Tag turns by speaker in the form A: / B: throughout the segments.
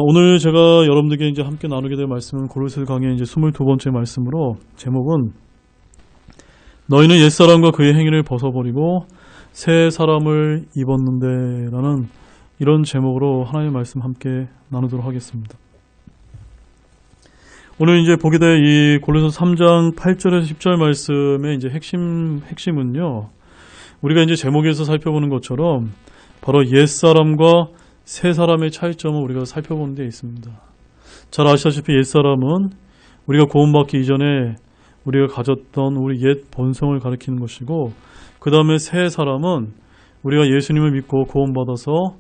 A: 오늘 제가 여러분들께 이제 함께 나누게 될 말씀은 고린도서 강의 이제 22번째 말씀으로 제목은 너희는 옛사람과 그의 행위를 벗어버리고 새 사람을 입었는데 라는 이런 제목으로 하나님의 말씀 함께 나누도록 하겠습니다. 오늘 이제 보게 될 이 고린도서 3장 8절에서 10절 말씀의 이제 핵심은요. 우리가 이제 제목에서 살펴보는 것처럼 바로 옛사람과 새 사람의 차이점을 우리가 살펴보는 데 있습니다. 잘 아시다시피 옛사람은 우리가 구원받기 이전에 우리가 가졌던 우리 옛 본성을 가리키는 것이고, 그 다음에 새 사람은 우리가 예수님을 믿고 구원받아서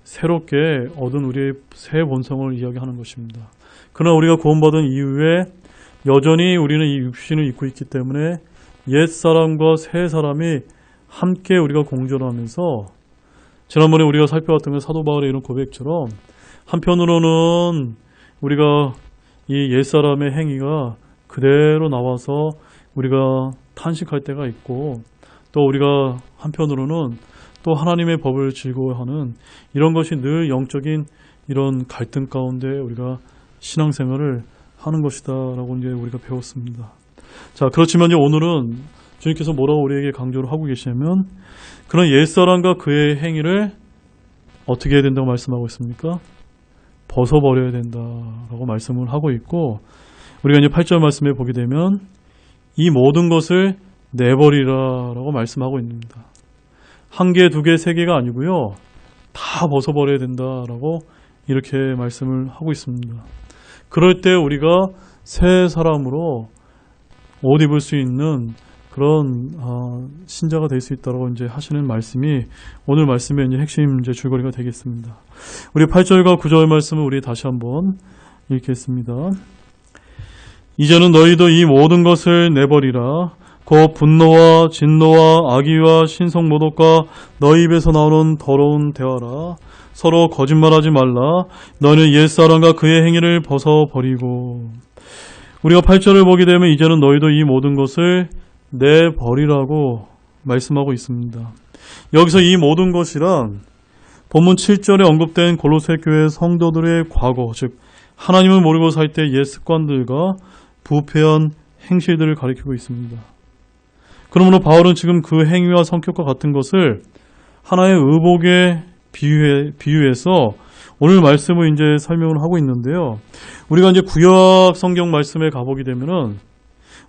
A: 새롭게 얻은 우리의 새 본성을 이야기하는 것입니다. 그러나 우리가 구원받은 이후에 여전히 우리는 이 육신을 입고 있기 때문에 옛사람과 새 사람이 함께 우리가 공존하면서, 지난번에 우리가 살펴봤던 그 사도 바울의 이런 고백처럼 한편으로는 우리가 이 옛사람의 행위가 그대로 나와서 우리가 탄식할 때가 있고, 또 우리가 한편으로는 또 하나님의 법을 즐거워하는 이런 것이 늘 영적인 이런 갈등 가운데 우리가 신앙생활을 하는 것이다 라고 이제 우리가 배웠습니다. 자, 그렇지만 이제 오늘은 주님께서 뭐라고 우리에게 강조를 하고 계시냐면, 그런 옛사람과 그의 행위를 어떻게 해야 된다고 말씀하고 있습니까? 벗어버려야 된다라고 말씀을 하고 있고, 우리가 이제 8절 말씀에 보게 되면 이 모든 것을 내버리라라고 말씀하고 있습니다. 한 개, 두 개, 세 개가 아니고요. 다 벗어버려야 된다라고 이렇게 말씀을 하고 있습니다. 그럴 때 우리가 새 사람으로 옷 입을 수 있는 그런 신자가 될 수 있다라고 이제 하시는 말씀이 오늘 말씀의 이제 핵심 이제 줄거리가 되겠습니다. 우리 8절과 9절 말씀을 우리 다시 한번 읽겠습니다. 이제는 너희도 이 모든 것을 내버리라. 곧 분노와 진노와 악의와 신성모독과 너희 입에서 나오는 더러운 대화라. 서로 거짓말하지 말라. 너희는 옛사람과 그의 행위를 벗어버리고. 우리가 8절을 보게 되면 이제는 너희도 이 모든 것을 내버리라고 말씀하고 있습니다. 여기서 이 모든 것이란 본문 7절에 언급된 골로새 교회 성도들의 과거, 즉 하나님을 모르고 살 때 옛 습관들과 부패한 행실들을 가리키고 있습니다. 그러므로 바울은 지금 그 행위와 성격과 같은 것을 하나의 의복에 비유해서 오늘 말씀을 이제 설명을 하고 있는데요. 우리가 이제 구약 성경 말씀에 가보게 되면은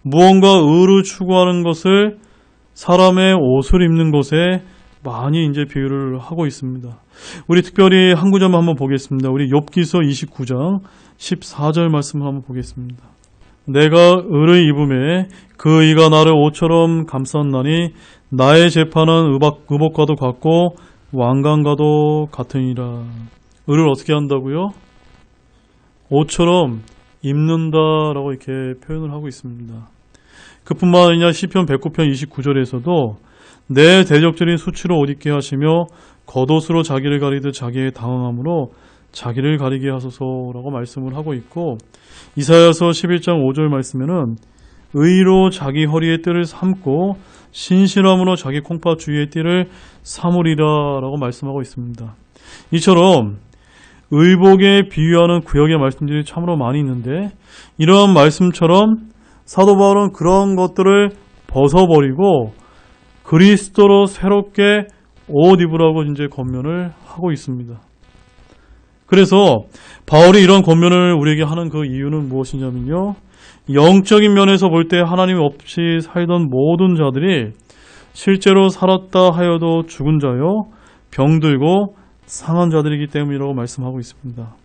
A: 무언가 의를 추구하는 것을 사람의 옷을 입는 것에 많이 이제 비유를 하고 있습니다. 우리 특별히 한 구절만 한번 보겠습니다. 우리 욥기서 29장 14절 말씀을 한번 보겠습니다. 내가 의를 입음에 그 의가 나를 옷처럼 감쌌나니 나의 재판은 의복과도 같고 왕관과도 같으니라. 의를 어떻게 한다고요? 옷처럼 입는다라고 이렇게 표현을 하고 있습니다. 그뿐만 아니라 시편 109편 29절에서도 내 대적들이 수치로 옷 입게 하시며 겉옷으로 자기를 가리듯 자기의 당황함으로 자기를 가리게 하소서라고 말씀을 하고 있고, 이사야서 11장 5절 말씀에는 의로 자기 허리의 띠를 삼고 신실함으로 자기 콩팥 주위의 띠를 삼으리라 라고 말씀하고 있습니다. 이처럼 의복에 비유하는 구역의 말씀들이 참으로 많이 있는데, 이러한 말씀처럼 사도 바울은 그런 것들을 벗어버리고 그리스도로 새롭게 옷 입으라고 이제 권면을 하고 있습니다. 그래서 바울이 이런 권면을 우리에게 하는 그 이유는 무엇이냐면요, 영적인 면에서 볼 때 하나님 없이 살던 모든 자들이 실제로 살았다 하여도 죽은 자요, 병들고 상한 자들이기 때문이라고 말씀하고 있습니다.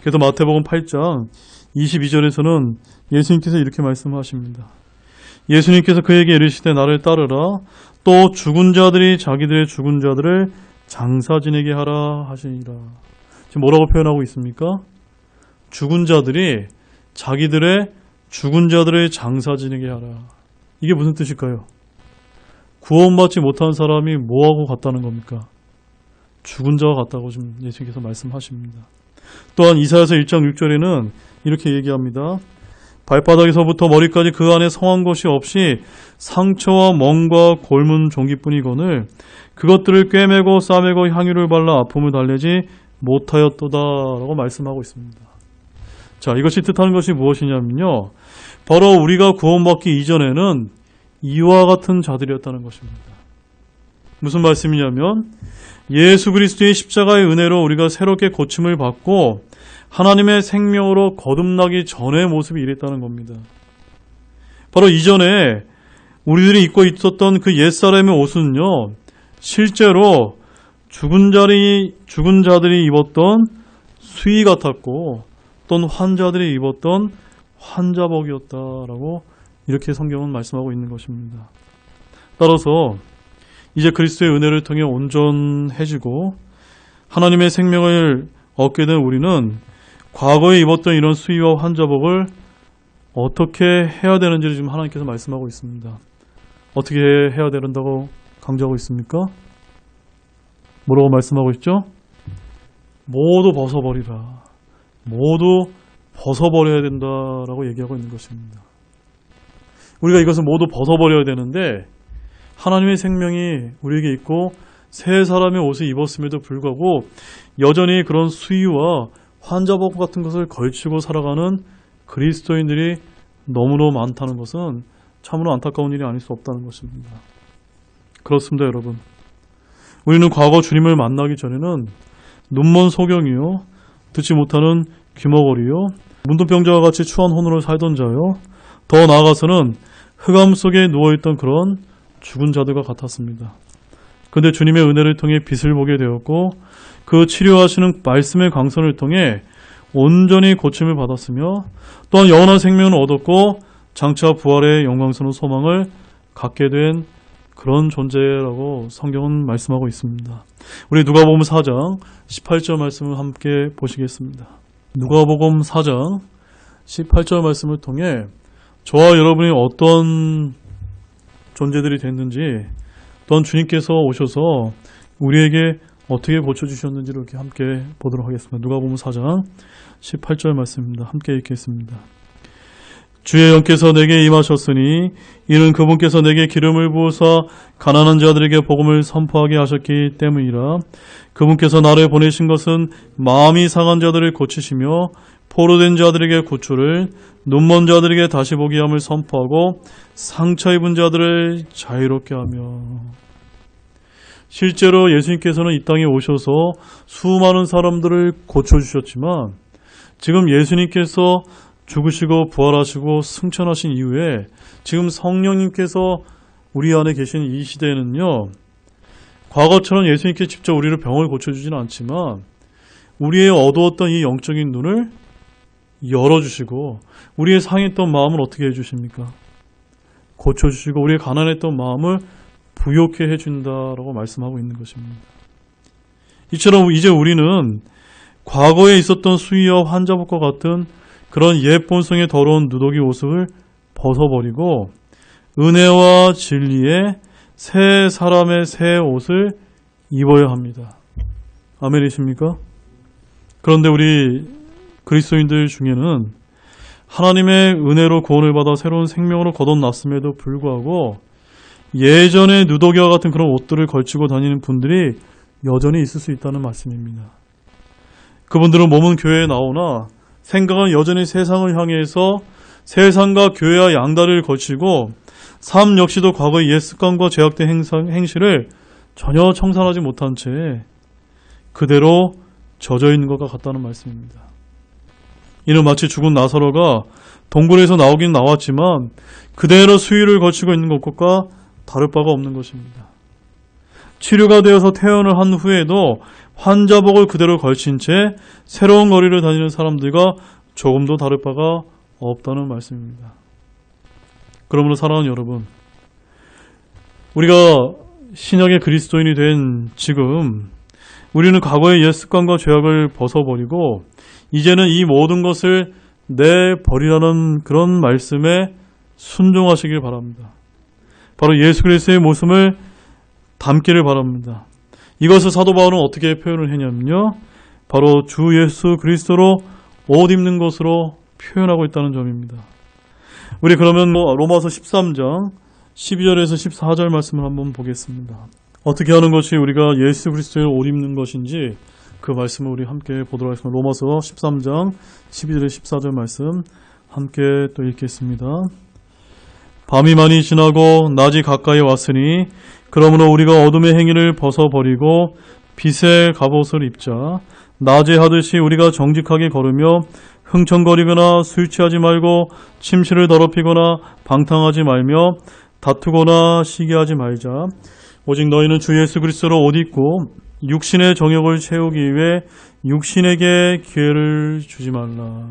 A: 그래서 마태복음 8장 22절에서는 예수님께서 이렇게 말씀하십니다. 예수님께서 그에게 이르시되 나를 따르라. 또 죽은 자들이 자기들의 죽은 자들을 장사 지내게 하라 하시니라. 지금 뭐라고 표현하고 있습니까? 죽은 자들이 자기들의 죽은 자들의 장사 지내게 하라. 이게 무슨 뜻일까요? 구원받지 못한 사람이 뭐하고 같다는 겁니까? 죽은 자와 같다고 지금 예수님께서 말씀하십니다. 또한 이사야서 1장 6절에는 이렇게 얘기합니다. 발바닥에서부터 머리까지 그 안에 성한 것이 없이 상처와 멍과 골문 종기뿐이거늘 그것들을 꿰매고 싸매고 향유를 발라 아픔을 달래지 못하였도다라고 말씀하고 있습니다. 자, 이것이 뜻하는 것이 무엇이냐면요. 바로 우리가 구원받기 이전에는 이와 같은 자들이었다는 것입니다. 무슨 말씀이냐면 예수 그리스도의 십자가의 은혜로 우리가 새롭게 고침을 받고 하나님의 생명으로 거듭나기 전의 모습이 이랬다는 겁니다. 바로 이전에 우리들이 입고 있었던 그 옛사람의 옷은요, 실제로 죽은 자들이 입었던 수의 같았고 또는 환자들이 입었던 환자복이었다라고 이렇게 성경은 말씀하고 있는 것입니다. 따라서 이제 그리스도의 은혜를 통해 온전해지고 하나님의 생명을 얻게 된 우리는 과거에 입었던 이런 수의와 환자복을 어떻게 해야 되는지를 지금 하나님께서 말씀하고 있습니다. 어떻게 해야 된다고 강조하고 있습니까? 뭐라고 말씀하고 있죠? 모두 벗어버리라. 모두 벗어버려야 된다라고 얘기하고 있는 것입니다. 우리가 이것을 모두 벗어버려야 되는데 하나님의 생명이 우리에게 있고 새 사람의 옷을 입었음에도 불구하고 여전히 그런 수의와 환자복 같은 것을 걸치고 살아가는 그리스도인들이 너무너무 많다는 것은 참으로 안타까운 일이 아닐 수 없다는 것입니다. 그렇습니다, 여러분. 우리는 과거 주님을 만나기 전에는 눈먼 소경이요, 듣지 못하는 귀머거리요, 문둥병자와 같이 추한 혼으로 살던 자요, 더 나아가서는 흑암 속에 누워있던 그런 죽은 자들과 같았습니다. 그런데 주님의 은혜를 통해 빛을 보게 되었고 그 치료하시는 말씀의 강선을 통해 온전히 고침을 받았으며 또한 영원한 생명을 얻었고 장차 부활의 영광스러운 소망을 갖게 된 그런 존재라고 성경은 말씀하고 있습니다. 우리 누가복음 4장 18절 말씀을 함께 보시겠습니다. 누가복음 4장 18절 말씀을 통해 저와 여러분이 어떤 존재들이 됐는지 또한 주님께서 오셔서 우리에게 어떻게 고쳐주셨는지를 이렇게 함께 보도록 하겠습니다. 누가복음 4장 18절 말씀입니다. 함께 읽겠습니다. 주의 영께서 내게 임하셨으니 이는 그분께서 내게 기름을 부으사 가난한 자들에게 복음을 선포하게 하셨기 때문이라. 그분께서 나를 보내신 것은 마음이 상한 자들을 고치시며 포로된 자들에게 구출을, 눈먼 자들에게 다시 보게 함을 선포하고 상처 입은 자들을 자유롭게 하며. 실제로 예수님께서는 이 땅에 오셔서 수많은 사람들을 고쳐주셨지만 지금 예수님께서 죽으시고 부활하시고 승천하신 이후에 지금 성령님께서 우리 안에 계신 이 시대에는요, 과거처럼 예수님께서 직접 우리를 병을 고쳐주지는 않지만 우리의 어두웠던 이 영적인 눈을 열어주시고 우리의 상했던 마음을 어떻게 해주십니까? 고쳐주시고 우리의 가난했던 마음을 부욕해 해준다라고 말씀하고 있는 것입니다. 이처럼 이제 우리는 과거에 있었던 수의와 환자복과 같은 그런 옛 본성의 더러운 누더기 옷을 벗어버리고 은혜와 진리의 새 사람의 새 옷을 입어야 합니다. 아멘이십니까? 그런데 우리 그리스도인들 중에는 하나님의 은혜로 구원을 받아 새로운 생명으로 거듭났음에도 불구하고 예전의 누더기와 같은 그런 옷들을 걸치고 다니는 분들이 여전히 있을 수 있다는 말씀입니다. 그분들은 몸은 교회에 나오나 생각은 여전히 세상을 향해서 세상과 교회와 양다리를 걸치고 삶 역시도 과거의 옛 습관과 제약된 행실을 전혀 청산하지 못한 채 그대로 젖어 있는 것과 같다는 말씀입니다. 이는 마치 죽은 나사로가 동굴에서 나오긴 나왔지만 그대로 수의를 거치고 있는 것과 다를 바가 없는 것입니다. 치료가 되어서 퇴원을 한 후에도 환자복을 그대로 걸친 채 새로운 거리를 다니는 사람들과 조금도 다를 바가 없다는 말씀입니다. 그러므로 사랑하는 여러분, 우리가 신약의 그리스도인이 된 지금 우리는 과거의 옛 습관과 죄악을 벗어버리고 이제는 이 모든 것을 내버리라는 그런 말씀에 순종하시길 바랍니다. 바로 예수 그리스도의 모습을 담기를 바랍니다. 이것을 사도 바울은 어떻게 표현을 했냐면요, 바로 주 예수 그리스도로 옷 입는 것으로 표현하고 있다는 점입니다. 우리 그러면 로마서 13장 12절에서 14절 말씀을 한번 보겠습니다. 어떻게 하는 것이 우리가 예수 그리스도의 옷 입는 것인지 그 말씀을 우리 함께 보도록 하겠습니다. 로마서 13장 12절 14절 말씀 함께 또 읽겠습니다. 밤이 많이 지나고 낮이 가까이 왔으니 그러므로 우리가 어둠의 행위를 벗어버리고 빛의 갑옷을 입자. 낮에 하듯이 우리가 정직하게 걸으며 흥청거리거나 술 취하지 말고 침실을 더럽히거나 방탕하지 말며 다투거나 시기하지 말자. 오직 너희는 주 예수 그리스도로 옷 입고 육신의 정욕을 채우기 위해 육신에게 기회를 주지 말라.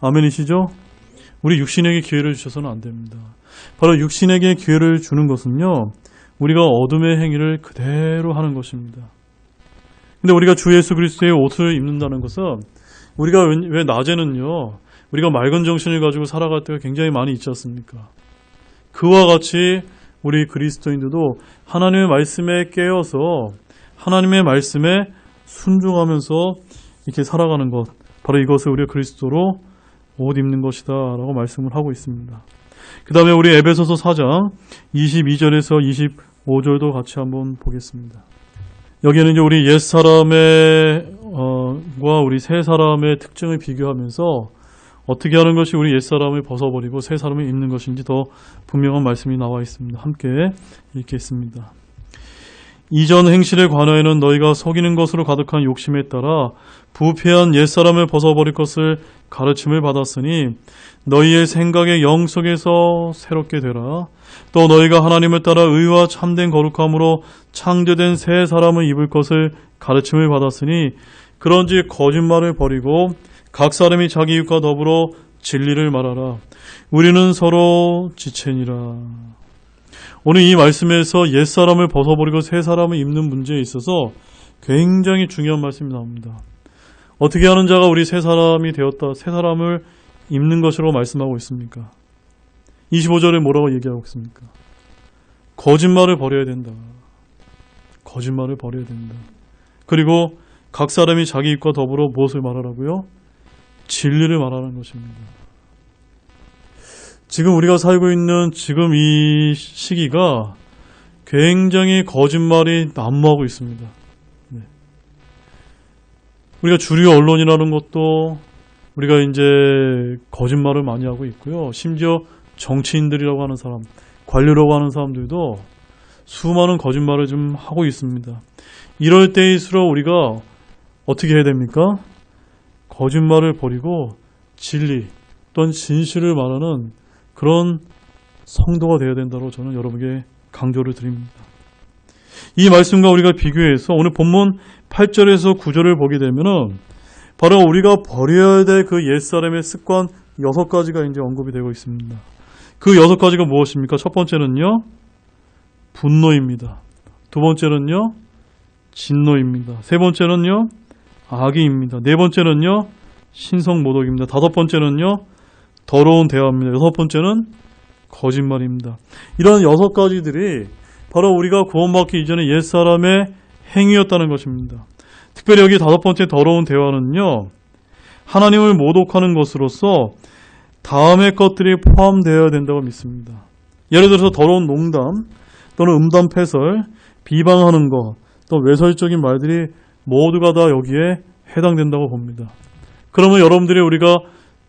A: 아멘이시죠? 우리 육신에게 기회를 주셔서는 안 됩니다. 바로 육신에게 기회를 주는 것은요, 우리가 어둠의 행위를 그대로 하는 것입니다. 근데 우리가 주 예수 그리스도의 옷을 입는다는 것은 우리가 왜 낮에는요, 우리가 맑은 정신을 가지고 살아갈 때가 굉장히 많이 있지 않습니까? 그와 같이 우리 그리스도인들도 하나님의 말씀에 깨어서 하나님의 말씀에 순종하면서 이렇게 살아가는 것, 바로 이것을 우리가 그리스도로 옷 입는 것이다 라고 말씀을 하고 있습니다. 그 다음에 우리 에베소서 4장 22절에서 25절도 같이 한번 보겠습니다. 여기에는 이제 우리 옛사람의 과 우리 새사람의 특징을 비교하면서 어떻게 하는 것이 우리 옛사람을 벗어버리고 새사람을 입는 것인지 더 분명한 말씀이 나와 있습니다. 함께 읽겠습니다. 이전 행실에 관하여는 너희가 속이는 것으로 가득한 욕심에 따라 부패한 옛사람을 벗어버릴 것을 가르침을 받았으니 너희의 생각의 영 속에서 새롭게 되라. 또 너희가 하나님을 따라 의와 참된 거룩함으로 창조된 새 사람을 입을 것을 가르침을 받았으니 그런즉 거짓말을 버리고 각 사람이 자기 이웃과 더불어 진리를 말하라. 우리는 서로 지체니라. 오늘 이 말씀에서 옛사람을 벗어버리고 새 사람을 입는 문제에 있어서 굉장히 중요한 말씀이 나옵니다. 어떻게 하는 자가 우리 새 사람이 되었다, 새 사람을 입는 것이라고 말씀하고 있습니까? 25절에 뭐라고 얘기하고 있습니까? 거짓말을 버려야 된다. 거짓말을 버려야 된다. 그리고 각 사람이 자기 입과 더불어 무엇을 말하라고요? 진리를 말하는 것입니다. 지금 우리가 살고 있는 지금 이 시기가 굉장히 거짓말이 난무하고 있습니다. 네. 우리가 주류 언론이라는 것도 우리가 이제 거짓말을 많이 하고 있고요. 심지어 정치인들이라고 하는 사람, 관료라고 하는 사람들도 수많은 거짓말을 좀 하고 있습니다. 이럴 때일수록 우리가 어떻게 해야 됩니까? 거짓말을 버리고 진리 또는 진실을 말하는 그런 성도가 되어야 된다고 저는 여러분에게 강조를 드립니다. 이 말씀과 우리가 비교해서 오늘 본문 8절에서 9절을 보게 되면은 바로 우리가 버려야 될 그 옛사람의 습관 6가지가 이제 언급이 되고 있습니다. 그 6가지가 무엇입니까? 첫 번째는요, 분노입니다. 두 번째는요, 진노입니다. 세 번째는요, 악의입니다. 네 번째는요, 신성모독입니다. 다섯 번째는요, 더러운 대화입니다. 여섯 번째는 거짓말입니다. 이런 6가지들이 바로 우리가 구원받기 이전에 옛사람의 행위였다는 것입니다. 특별히 여기 다섯 번째 더러운 대화는요, 하나님을 모독하는 것으로서 다음의 것들이 포함되어야 된다고 믿습니다. 예를 들어서 더러운 농담 또는 음담 패설, 비방하는 것, 또 외설적인 말들이 모두가 다 여기에 해당된다고 봅니다. 그러면 여러분들이 우리가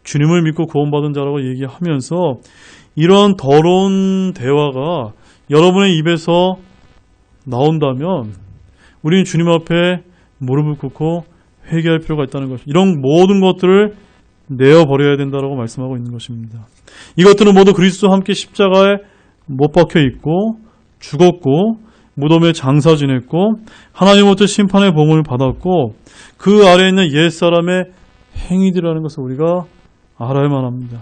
A: 주님을 믿고 구원받은 자라고 얘기하면서 이러한 더러운 대화가 여러분의 입에서 나온다면 우리는 주님 앞에 무릎을 꿇고 회개할 필요가 있다는 것입니다. 이런 모든 것들을 내어버려야 된다고 말씀하고 있는 것입니다. 이것들은 모두 그리스도와 함께 십자가에 못 박혀 있고 죽었고 무덤에 장사 지냈고 하나님으로부터 심판의 봉을 받았고 그 아래에 있는 옛사람의 행위들이라는 것을 우리가 알아야만 합니다.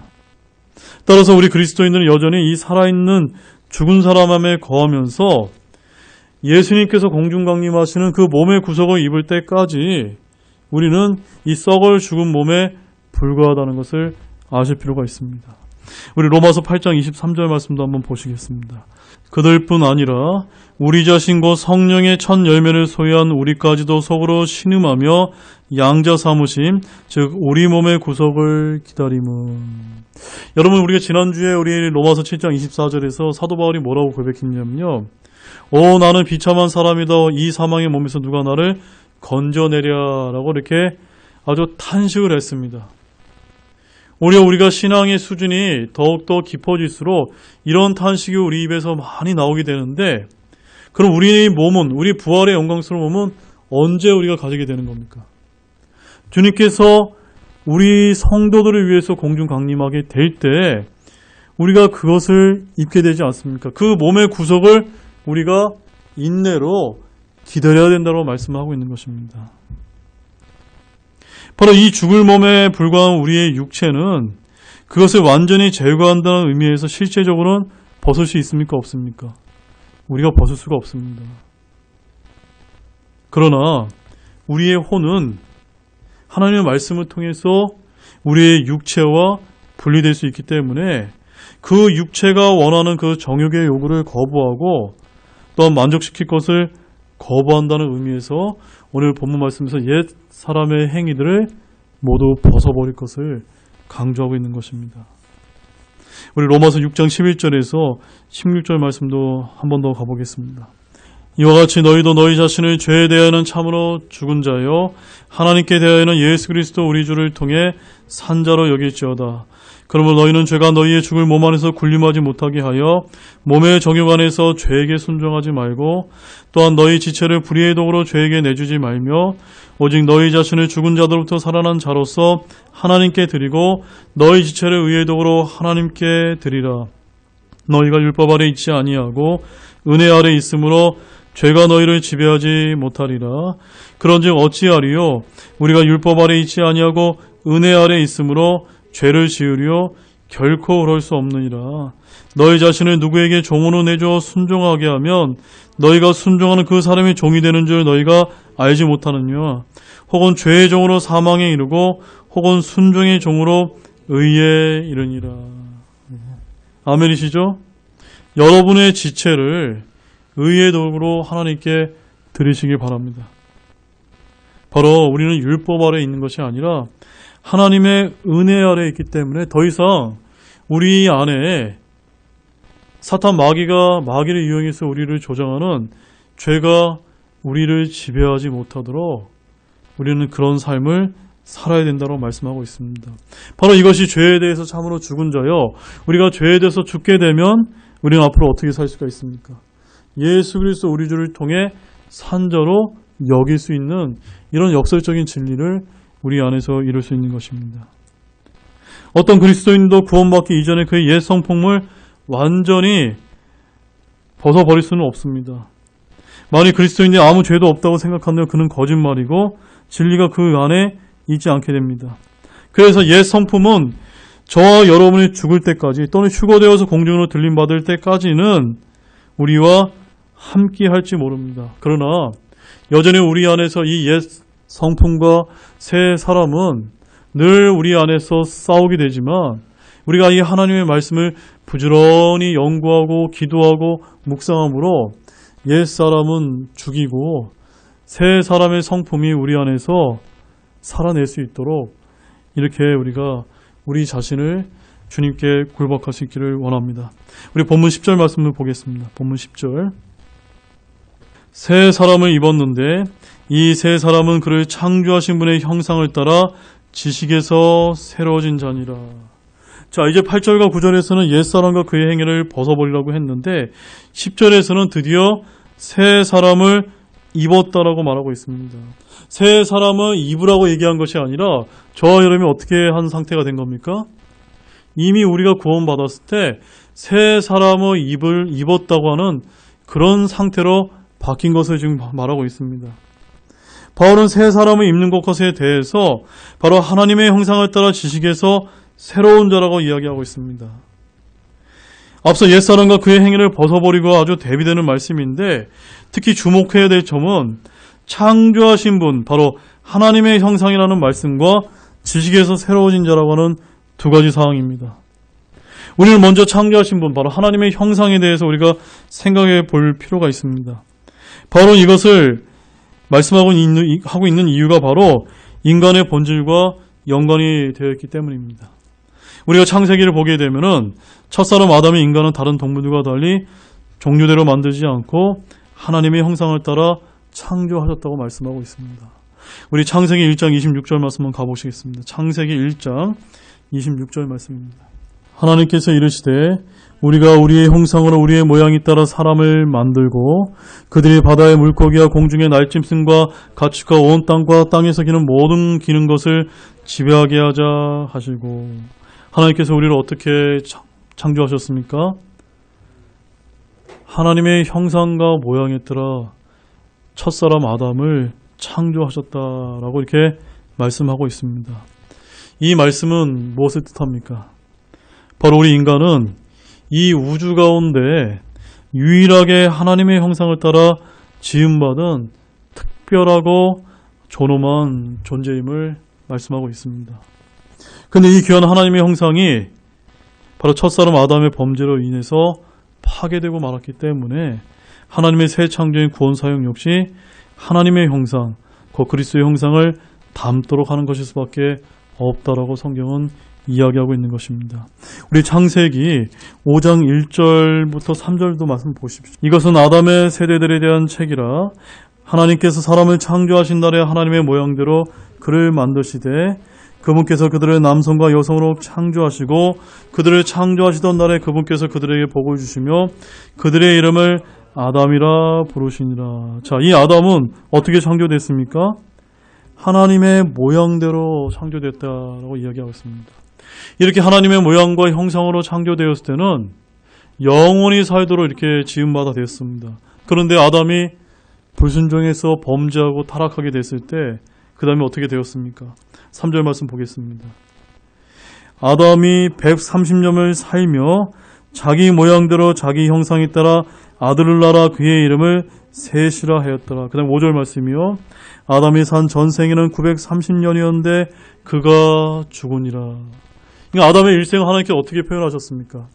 A: 따라서 우리 그리스도인들은 여전히 이 살아있는 죽은 사람함에 거하면서 예수님께서 공중강림하시는 그 몸의 구속을 입을 때까지 우리는 이 썩을 죽은 몸에 불과하다는 것을 아실 필요가 있습니다. 우리 로마서 8장 23절 말씀도 한번 보시겠습니다. 그들뿐 아니라 우리 자신 곧 성령의 첫 열매를 소유한 우리까지도 속으로 신음하며 양자 삼으심, 즉 우리 몸의 구속을 기다림은. 여러분, 우리가 지난주에 우리 로마서 7장 24절에서 사도 바울이 뭐라고 고백했냐면요, 오 나는 비참한 사람이다. 이 사망의 몸에서 누가 나를 건져내랴라고 이렇게 아주 탄식을 했습니다. 오히려 우리가 신앙의 수준이 더욱더 깊어질수록 이런 탄식이 우리 입에서 많이 나오게 되는데, 그럼 우리의 몸은, 우리 부활의 영광스러운 몸은 언제 우리가 가지게 되는 겁니까? 주님께서 우리 성도들을 위해서 공중 강림하게 될 때 우리가 그것을 입게 되지 않습니까? 그 몸의 구속을 우리가 인내로 기다려야 된다고 말씀하고 있는 것입니다. 바로 이 죽을 몸에 불과한 우리의 육체는 그것을 완전히 제거한다는 의미에서 실제적으로는 벗을 수 있습니까? 없습니까? 우리가 벗을 수가 없습니다. 그러나 우리의 혼은 하나님의 말씀을 통해서 우리의 육체와 분리될 수 있기 때문에 그 육체가 원하는 그 정욕의 요구를 거부하고 또한 만족시킬 것을 거부한다는 의미에서 오늘 본문 말씀에서 옛 사람의 행위들을 모두 벗어버릴 것을 강조하고 있는 것입니다. 우리 로마서 6장 11절에서 16절 말씀도 한 번 더 가보겠습니다. 이와 같이 너희도 너희 자신을 죄에 대하여는 참으로 죽은 자요 하나님께 대하여는 예수 그리스도 우리 주를 통해 산 자로 여길지어다. 그러므로 너희는 죄가 너희의 죽을 몸 안에서 군림하지 못하게 하여 몸의 정욕 안에서 죄에게 순종하지 말고 또한 너희 지체를 불의의 도구로 죄에게 내주지 말며 오직 너희 자신을 죽은 자들로부터 살아난 자로서 하나님께 드리고 너희 지체를 의의 도구로 하나님께 드리라. 너희가 율법 아래 있지 아니하고 은혜 아래 있으므로 죄가 너희를 지배하지 못하리라. 그런즉 어찌하리요? 우리가 율법 아래 있지 아니하고 은혜 아래 있으므로 죄를 지으려 결코 그럴 수 없느니라. 너희 자신을 누구에게 종으로 내줘 순종하게 하면 너희가 순종하는 그 사람이 종이 되는 줄 너희가 알지 못하느냐. 혹은 죄의 종으로 사망에 이르고 혹은 순종의 종으로 의에 이르니라. 아멘이시죠? 여러분의 지체를 의의 도구로 하나님께 드리시기 바랍니다. 바로 우리는 율법 아래 있는 것이 아니라 하나님의 은혜 아래 있기 때문에 더 이상 우리 안에 사탄 마귀를 이용해서 우리를 조장하는 죄가 우리를 지배하지 못하도록 우리는 그런 삶을 살아야 된다고 말씀하고 있습니다. 바로 이것이 죄에 대해서 참으로 죽은 자요. 우리가 죄에 대해서 죽게 되면 우리는 앞으로 어떻게 살 수가 있습니까? 예수 그리스도 우리 주를 통해 산자로 여길 수 있는 이런 역설적인 진리를 우리 안에서 이룰 수 있는 것입니다. 어떤 그리스도인도 구원받기 이전에 그의 옛 성품을 완전히 벗어버릴 수는 없습니다. 만일 그리스도인이 아무 죄도 없다고 생각한다면 그는 거짓말이고 진리가 그 안에 있지 않게 됩니다. 그래서 옛 성품은 저와 여러분이 죽을 때까지 또는 휴거되어서 공중으로 들림받을 때까지는 우리와 함께 할지 모릅니다. 그러나 여전히 우리 안에서 이 옛 성품과 새 사람은 늘 우리 안에서 싸우게 되지만 우리가 이 하나님의 말씀을 부지런히 연구하고 기도하고 묵상함으로 옛 사람은 죽이고 새 사람의 성품이 우리 안에서 살아낼 수 있도록 이렇게 우리가 우리 자신을 주님께 굴복할 수 있기를 원합니다. 우리 본문 10절 말씀을 보겠습니다. 본문 10절. 새 사람을 입었는데 이 새 사람은 그를 창조하신 분의 형상을 따라 지식에서 새로워진 자니라. 자, 이제 8절과 9절에서는 옛사람과 그의 행위를 벗어버리라고 했는데 10절에서는 드디어 새 사람을 입었다라고 말하고 있습니다. 새 사람을 입으라고 얘기한 것이 아니라 저와 여러분이 어떻게 한 상태가 된 겁니까? 이미 우리가 구원받았을 때 새 사람의 입었다고 하는 그런 상태로 바뀐 것을 지금 말하고 있습니다. 바울은 새 사람을 입는 것에 대해서 바로 하나님의 형상을 따라 지식에서 새로운 자라고 이야기하고 있습니다. 앞서 옛사람과 그의 행위를 벗어버리고 아주 대비되는 말씀인데 특히 주목해야 될 점은 창조하신 분, 바로 하나님의 형상이라는 말씀과 지식에서 새로워진 자라고 하는 두 가지 사항입니다. 우리는 먼저 창조하신 분, 바로 하나님의 형상에 대해서 우리가 생각해 볼 필요가 있습니다. 바울은 이것을 말씀하고 있는 이유가 바로 인간의 본질과 연관이 되어 있기 때문입니다. 우리가 창세기를 보게 되면은 첫사람 아담이 인간은 다른 동물들과 달리 종류대로 만들지 않고 하나님의 형상을 따라 창조하셨다고 말씀하고 있습니다. 우리 창세기 1장 26절 말씀 한번 가보시겠습니다. 창세기 1장 26절 말씀입니다. 하나님께서 이르시되 우리가 우리의 형상으로 우리의 모양에 따라 사람을 만들고 그들이 바다의 물고기와 공중의 날짐승과 가축과 온 땅과 땅에서 기는 모든 기는 것을 지배하게 하자 하시고, 하나님께서 우리를 어떻게 창조하셨습니까? 하나님의 형상과 모양에 따라 첫사람 아담을 창조하셨다라고 이렇게 말씀하고 있습니다. 이 말씀은 무엇을 뜻합니까? 바로 우리 인간은 이 우주 가운데 유일하게 하나님의 형상을 따라 지음받은 특별하고 존엄한 존재임을 말씀하고 있습니다. 근데 이 귀한 하나님의 형상이 바로 첫사람 아담의 범죄로 인해서 파괴되고 말았기 때문에 하나님의 새 창조인 구원 사역 역시 하나님의 형상, 그 그리스도의 형상을 담도록 하는 것일 수밖에 없다라고 성경은 이야기하고 있는 것입니다. 우리 창세기 5장 1절부터 3절도 말씀 보십시오. 이것은 아담의 세대들에 대한 책이라 하나님께서 사람을 창조하신 날에 하나님의 모양대로 그를 만드시되 그분께서 그들을 남성과 여성으로 창조하시고 그들을 창조하시던 날에 그분께서 그들에게 복을 주시며 그들의 이름을 아담이라 부르시니라. 자, 이 아담은 어떻게 창조됐습니까? 하나님의 모양대로 창조됐다라고 이야기하고 있습니다. 이렇게 하나님의 모양과 형상으로 창조되었을 때는 영원히 살도록 이렇게 지음받아 되었습니다. 그런데 아담이 불순종해서 범죄하고 타락하게 됐을 때 그 다음에 어떻게 되었습니까? 3절 말씀 보겠습니다. 아담이 130년을 살며 자기 모양대로 자기 형상에 따라 아들을 낳아 그의 이름을 셋이라 하였더라. 그 다음 5절 말씀이요. 아담이 산 전생에는 930년이었는데 그가 죽으니라. 그러니까 아담의 일생을 하나님께 어떻게 표현하셨습니까?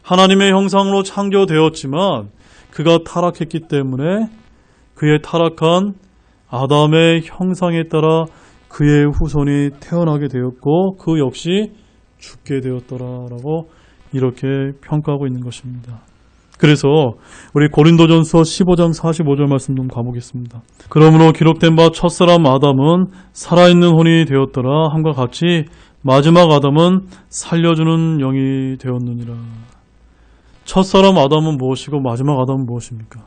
A: 하나님의 형상으로 창조되었지만 그가 타락했기 때문에 그의 타락한 아담의 형상에 따라 그의 후손이 태어나게 되었고 그 역시 죽게 되었더라라고 이렇게 평가하고 있는 것입니다. 그래서 우리 고린도전서 15장 45절 말씀 좀 가보겠습니다. 그러므로 기록된 바 첫사람 아담은 살아있는 혼이 되었더라 함과 같이 마지막 아담은 살려주는 영이 되었느니라. 첫사람 아담은 무엇이고 마지막 아담은 무엇입니까?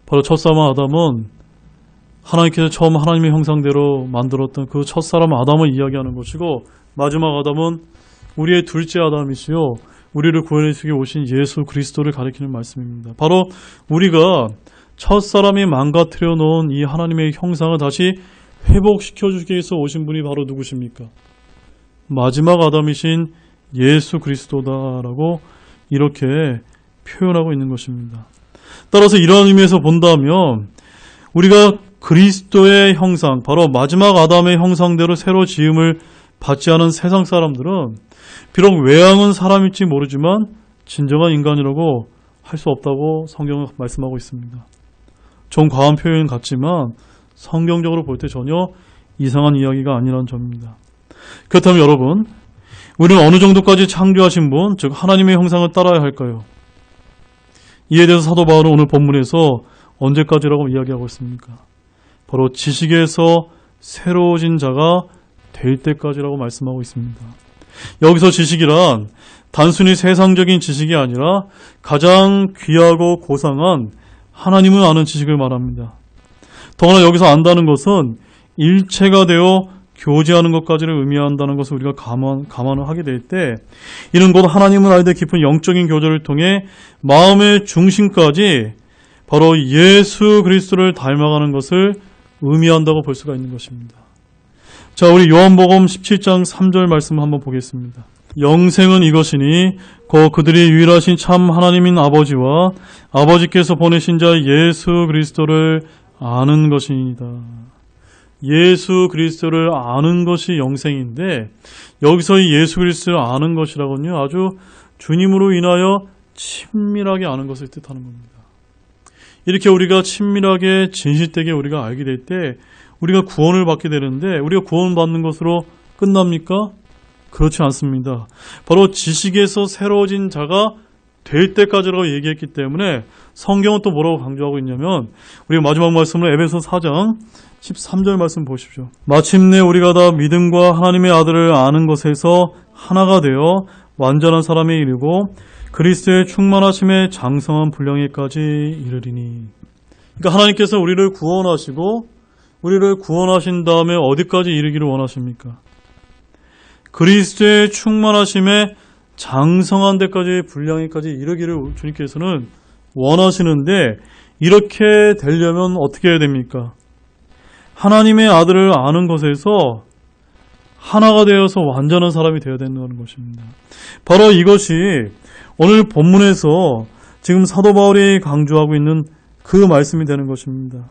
A: 바로 첫사람 아담은 하나님께서 처음 하나님의 형상대로 만들었던 그 첫사람 아담을 이야기하는 것이고 마지막 아담은 우리의 둘째 아담이시요 우리를 구원해 주시기 오신 예수 그리스도를 가리키는 말씀입니다. 바로 우리가 첫사람이 망가뜨려 놓은 이 하나님의 형상을 다시 회복시켜 주기 위해서 오신 분이 바로 누구십니까? 마지막 아담이신 예수 그리스도다라고 이렇게 표현하고 있는 것입니다. 따라서 이러한 의미에서 본다면 우리가 그리스도의 형상, 바로 마지막 아담의 형상대로 새로 지음을 받지 않은 세상 사람들은 비록 외양은 사람일지 모르지만 진정한 인간이라고 할 수 없다고 성경은 말씀하고 있습니다. 좀 과한 표현 같지만 성경적으로 볼 때 전혀 이상한 이야기가 아니라는 점입니다. 그렇다면 여러분, 우리는 어느 정도까지 창조하신 분, 즉 하나님의 형상을 따라야 할까요? 이에 대해서 사도 바울은 오늘 본문에서 언제까지라고 이야기하고 있습니까? 바로 지식에서 새로워진 자가 될 때까지라고 말씀하고 있습니다. 여기서 지식이란 단순히 세상적인 지식이 아니라 가장 귀하고 고상한 하나님을 아는 지식을 말합니다. 더구나 여기서 안다는 것은 일체가 되어 교제하는 것까지를 의미한다는 것을 우리가 감안을 하게 될 때 이는 곧 하나님을 알되 깊은 영적인 교제를 통해 마음의 중심까지 바로 예수 그리스도를 닮아가는 것을 의미한다고 볼 수가 있는 것입니다. 자, 우리 요한복음 17장 3절 말씀 한번 보겠습니다. 영생은 이것이니 곧 그들이 유일하신 참 하나님인 아버지와 아버지께서 보내신 자 예수 그리스도를 아는 것이니이다. 예수 그리스도를 아는 것이 영생인데 여기서 이 예수 그리스도를 아는 것이라고는요 아주 주님으로 인하여 친밀하게 아는 것을 뜻하는 겁니다. 이렇게 우리가 친밀하게 진실되게 우리가 알게 될 때 우리가 구원을 받게 되는데 우리가 구원받는 것으로 끝납니까? 그렇지 않습니다. 바로 지식에서 새로워진 자가 될 때까지라고 얘기했기 때문에 성경은 또 뭐라고 강조하고 있냐면 우리가 마지막 말씀으로 에베소 4장 13절 말씀 보십시오. 마침내 우리가 다 믿음과 하나님의 아들을 아는 것에서 하나가 되어 완전한 사람에 이르고 그리스도의 충만하심에 장성한 분량에까지 이르리니. 그러니까 하나님께서 우리를 구원하시고 우리를 구원하신 다음에 어디까지 이르기를 원하십니까? 그리스도의 충만하심에 장성한 데까지 분량에까지 이르기를 주님께서는 원하시는데 이렇게 되려면 어떻게 해야 됩니까? 하나님의 아들을 아는 것에서 하나가 되어서 완전한 사람이 되어야 된다는 것입니다. 바로 이것이 오늘 본문에서 지금 사도 바울이 강조하고 있는 그 말씀이 되는 것입니다.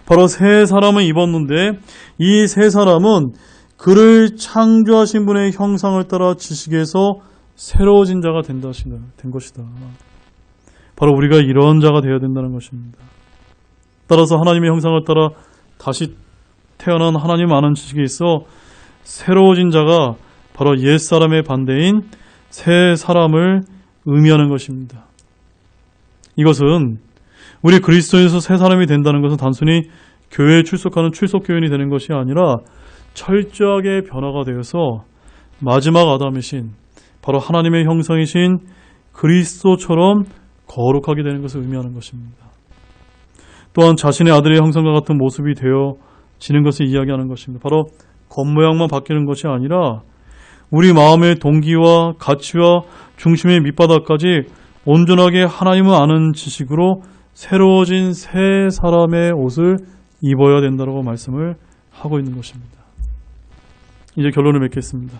A: 바로 새 사람을 입었는데 이 새 사람은 그를 창조하신 분의 형상을 따라 지식에서 새로워진 자가 된 것이다. 바로 우리가 이런 자가 되어야 된다는 것입니다. 따라서 하나님의 형상을 따라 다시 태어난 하나님 아는 지식에 있어 새로워진 자가 바로 옛사람의 반대인 새 사람을 의미하는 것입니다. 이것은 우리 그리스도에서 새 사람이 된다는 것은 단순히 교회에 출석하는 출석교인이 되는 것이 아니라 철저하게 변화가 되어서 마지막 아담이신 바로 하나님의 형상이신 그리스도처럼 거룩하게 되는 것을 의미하는 것입니다. 또한 자신의 아들의 형상과 같은 모습이 되어지는 것을 이야기하는 것입니다. 바로 겉모양만 바뀌는 것이 아니라 우리 마음의 동기와 가치와 중심의 밑바닥까지 온전하게 하나님을 아는 지식으로 새로워진 새 사람의 옷을 입어야 된다고 말씀을 하고 있는 것입니다. 이제 결론을 맺겠습니다.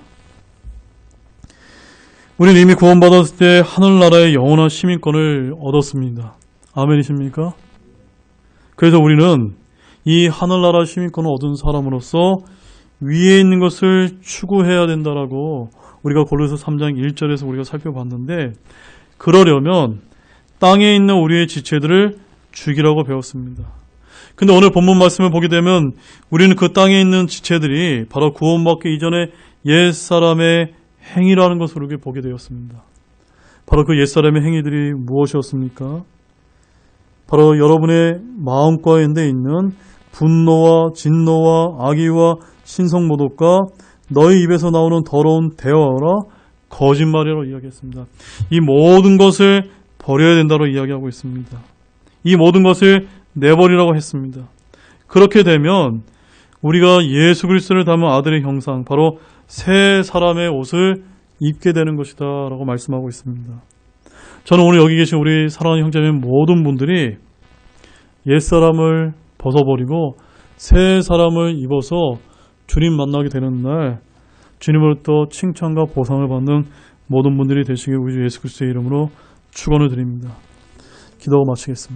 A: 우리는 이미 구원받았을 때 하늘나라의 영원한 시민권을 얻었습니다. 아멘이십니까? 그래서 우리는 이 하늘나라 시민권을 얻은 사람으로서 위에 있는 것을 추구해야 된다라고 우리가 골로새 3장 1절에서 우리가 살펴봤는데 그러려면 땅에 있는 우리의 지체들을 죽이라고 배웠습니다. 근데 오늘 본문 말씀을 보게 되면 우리는 그 땅에 있는 지체들이 바로 구원받기 이전에 옛사람의 행위라는 것을 우리가 보게 되었습니다. 바로 그 옛사람의 행위들이 무엇이었습니까? 바로 여러분의 마음가운데 있는 분노와 진노와 악의와 신성모독과 너희 입에서 나오는 더러운 대화라 거짓말이라고 이야기했습니다. 이 모든 것을 버려야 된다고 이야기하고 있습니다. 이 모든 것을 내버리라고 했습니다. 그렇게 되면 우리가 예수 그리스도를 닮은 아들의 형상, 바로 새 사람의 옷을 입게 되는 것이다 라고 말씀하고 있습니다. 저는 오늘 여기 계신 우리 사랑하는 형제님 모든 분들이 옛사람을 벗어버리고 새 사람을 입어서 주님 만나게 되는 날 주님으로부터 칭찬과 보상을 받는 모든 분들이 되시길 우리 주 예수 그리스도의 이름으로 축원을 드립니다. 기도 마치겠습니다.